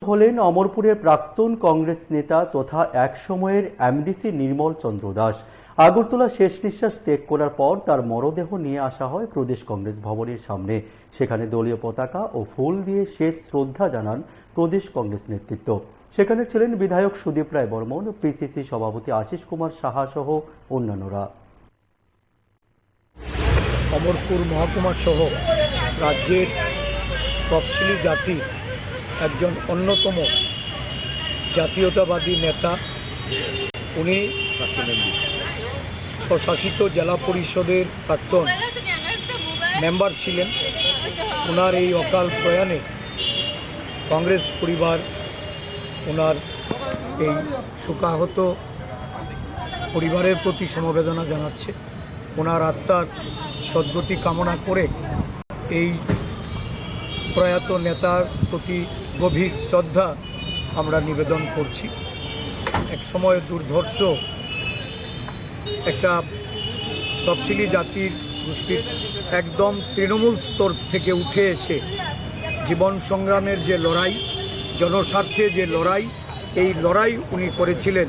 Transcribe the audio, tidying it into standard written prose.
হলেন অমরপুরের প্রাক্তন কংগ্রেস নেতা তথা এক সময়ের এমডিসি নির্মল চন্দ্র দাস। আগরতলা শেষ নিঃশ্বাস ত্যাগ করার পর তার মরদেহ নিয়ে আসা হয় প্রদেশ কংগ্রেস ভবনের সামনে। সেখানে দলীয় পতাকা ও ফুল দিয়ে শেষ শ্রদ্ধা জানান প্রদেশ কংগ্রেস নেতৃত্ব। সেখানে ছিলেন বিধায়ক সুদীপ রায় বর্মন, পিসিসি সভাপতি আশিস কুমার সাহা সহ অন্যান্যরা। অমরপুর মহকুমা সহ রাজ্যের তফসিলি জাতির একজন অন্যতম জাতীয়তাবাদী নেতা, উনি স্বশাসিত জেলা পরিষদের প্রাক্তন মেম্বার ছিলেন। ওনার এই অকাল প্রয়াণে কংগ্রেস পরিবার ওনার এই শোকাহত পরিবারের প্রতি সমবেদনা জানাচ্ছে। ওনার আত্মার সদ্গতি কামনা করে এই প্রয়াত নেতার প্রতি গভীর শ্রদ্ধা আমরা নিবেদন করছি। এক সময় দুর্ধর্ষ একটা তফসিলি জাতির গোষ্ঠীর একদম তৃণমূল স্তর থেকে উঠে এসে জীবন সংগ্রামের যে লড়াই, জনস্বার্থে যে লড়াই, এই লড়াই উনি করেছিলেন।